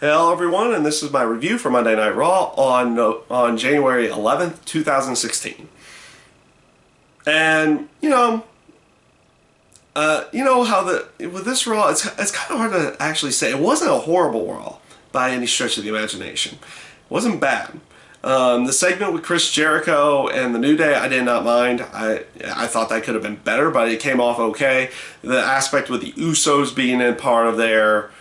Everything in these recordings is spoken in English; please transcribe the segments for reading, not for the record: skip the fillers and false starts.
Hello everyone, and this is my review for Monday Night Raw on January 11th, 2016. And how with this Raw, it's kind of hard to actually say. It wasn't a horrible Raw by any stretch of the imagination. It wasn't bad. The segment with Chris Jericho and the New Day, I did not mind. I thought that could have been better, but it came off okay. The aspect with the Usos being in part of their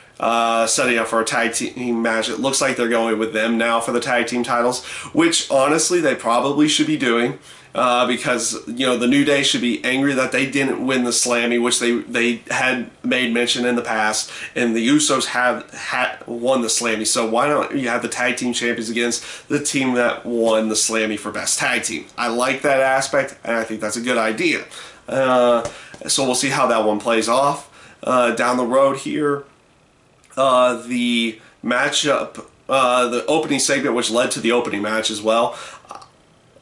setting up for a tag team match. It looks like they're going with them now for the tag team titles, which honestly they probably should be doing because the New Day should be angry that they didn't win the Slammy, which they had made mention in the past, and the Usos had won the Slammy. So why don't you have the tag team champions against the team that won the Slammy for best tag team? I like that aspect, and I think that's a good idea. So we'll see how that one plays off down the road here. The matchup, the opening segment, which led to the opening match as well,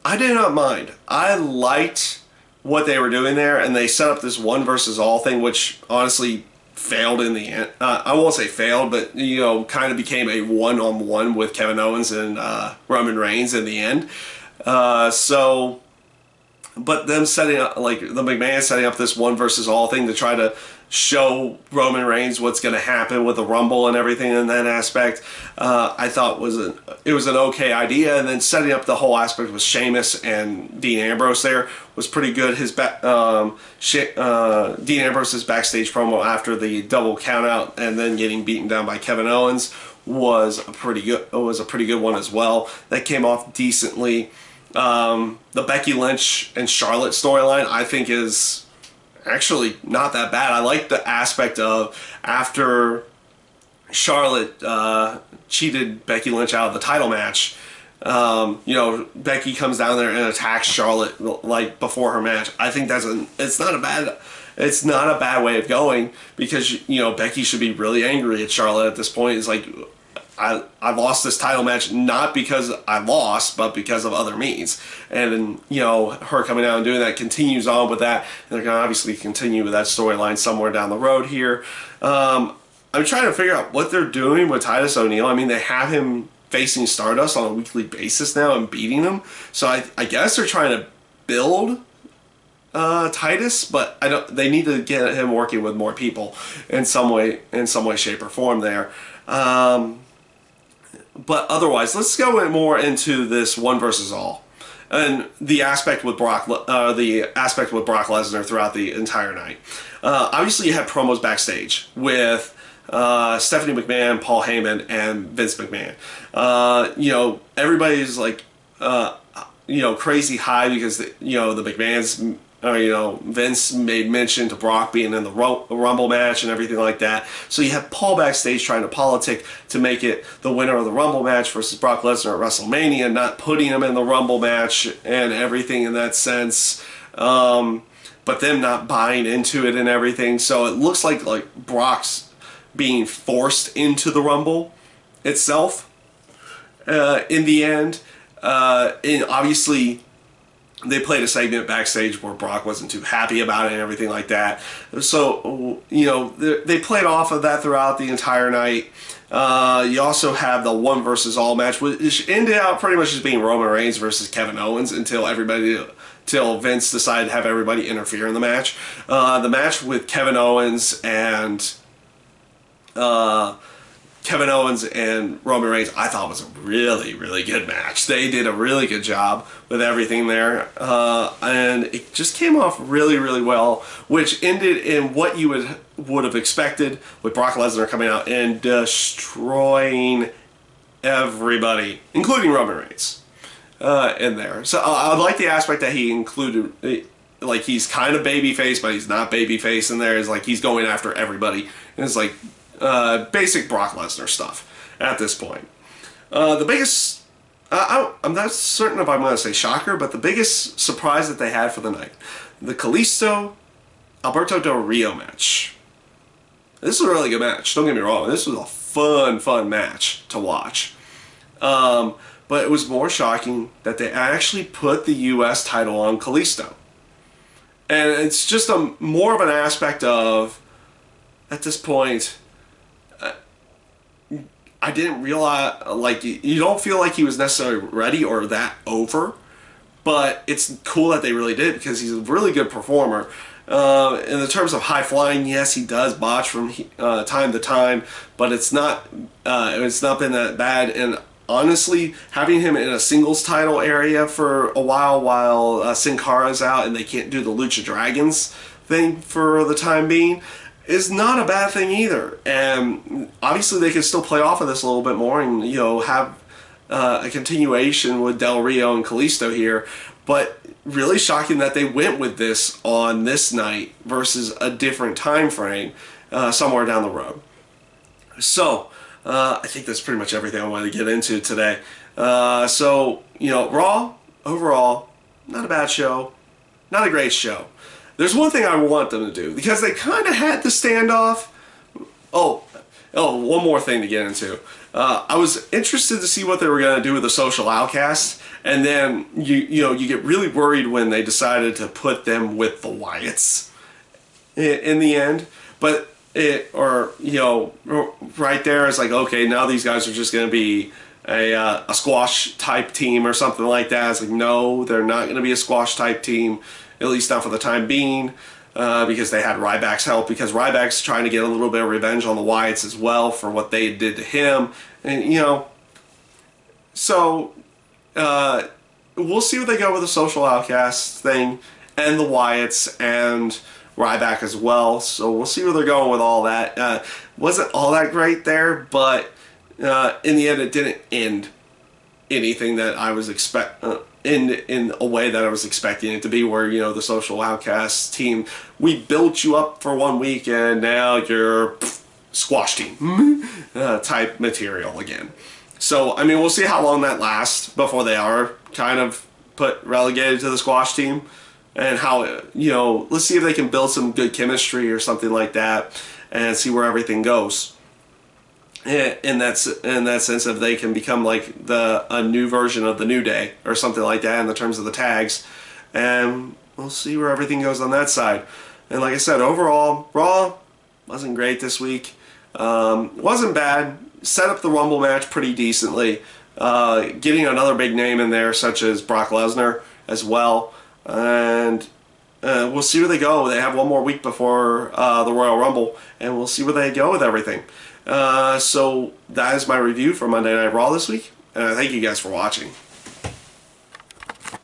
I did not mind. I liked what they were doing there, and they set up this one versus all thing, which honestly failed in the end. I won't say failed, but kind of became a one-on-one with Kevin Owens and Roman Reigns in the end. But them setting up, like the McMahon setting up this one versus all thing to try to show Roman Reigns what's going to happen with the Rumble and everything in that aspect, I thought it was an okay idea. And then setting up the whole aspect with Sheamus and Dean Ambrose there was pretty good. His Dean Ambrose's backstage promo after the double countout and then getting beaten down by Kevin Owens was a pretty good one as well. That came off decently. The Becky Lynch and Charlotte storyline I think is actually not that bad. I like the aspect of after Charlotte cheated Becky Lynch out of the title match, Becky comes down there and attacks Charlotte like before her match. I think it's not a bad way of going, because Becky should be really angry at Charlotte at this point. It's like, I lost this title match not because I lost, but because of other means. And then, her coming out and doing that continues on with that. And they're going to obviously continue with that storyline somewhere down the road here. I'm trying to figure out what they're doing with Titus O'Neil. I mean, they have him facing Stardust on a weekly basis now and beating him. So I guess they're trying to build Titus, but they need to get him working with more people in some way, shape, or form there. But otherwise, let's go more into this one versus all, and the aspect with Brock Lesnar throughout the entire night. Obviously, you had promos backstage with Stephanie McMahon, Paul Heyman, and Vince McMahon. Everybody's like, crazy high because the McMahons. Vince made mention to Brock being in the Rumble match and everything like that. So you have Paul backstage trying to politic to make it the winner of the Rumble match versus Brock Lesnar at WrestleMania, not putting him in the Rumble match and everything in that sense. But them not buying into it and everything. So it looks like Brock's being forced into the Rumble itself in the end. And obviously, they played a segment backstage where Brock wasn't too happy about it and everything like that. So, they played off of that throughout the entire night. You also have the one versus all match, which ended out pretty much as being Roman Reigns versus Kevin Owens until Vince decided to have everybody interfere in the match. The match with Kevin Owens and Roman Reigns, I thought was a really, really good match. They did a really good job with everything there, and it just came off really, really well, which ended in what you would have expected, with Brock Lesnar coming out and destroying everybody, including Roman Reigns, in there. So I like the aspect that he included, like he's kind of babyface, but he's not babyface in there. It's like he's going after everybody, and it's like basic Brock Lesnar stuff at this point. The biggest, I'm not certain if I'm going to say shocker, but the biggest surprise that they had for the night, the Kalisto Alberto Del Rio match. This was a really good match, don't get me wrong. This was a fun match to watch. But it was more shocking that they actually put the U.S. title on Kalisto. And it's just more of an aspect of, at this point, I didn't realize, like, you don't feel like he was necessarily ready or that over, but it's cool that they really did because he's a really good performer. In the terms of high flying, yes, he does botch from time to time, but it's not been that bad. And honestly, having him in a singles title area for a while Sin Cara's out and they can't do the Lucha Dragons thing for the time being is not a bad thing either. And obviously, they can still play off of this a little bit more and have a continuation with Del Rio and Kalisto here, but really shocking that they went with this on this night versus a different time frame somewhere down the road. So I think that's pretty much everything I wanted to get into today. Raw overall, not a bad show, not a great show. There's one thing I want them to do because they kind of had the standoff. Oh, one more thing to get into. I was interested to see what they were going to do with the Social Outcast, and then you get really worried when they decided to put them with the Wyatts in the end. But right there it's like, okay, now these guys are just going to be a squash type team or something like that. It's like, no, they're not going to be a squash type team, at least not for the time being. Because they had Ryback's help, because Ryback's trying to get a little bit of revenge on the Wyatts as well for what they did to him. And, so we'll see what they go with the Social Outcast thing and the Wyatts and Ryback as well. So we'll see where they're going with all that. Wasn't all that great there, but in the end it didn't end anything that I was in a way that I was expecting it to be, where the Social Outcast team, we built you up for 1 week and now you're squash team type material again. So I mean, we'll see how long that lasts before they are kind of relegated to the squash team, and how let's see if they can build some good chemistry or something like that and see where everything goes. In that sense, if they can become like a new version of the New Day or something like that in the terms of the tags, and we'll see where everything goes on that side. And like I said, overall, Raw wasn't great this week. Wasn't bad. Set up the Rumble match pretty decently. Getting another big name in there, such as Brock Lesnar as well, and we'll see where they go. They have one more week before the Royal Rumble, and we'll see where they go with everything. So that is my review for Monday Night Raw this week, and I thank you guys for watching.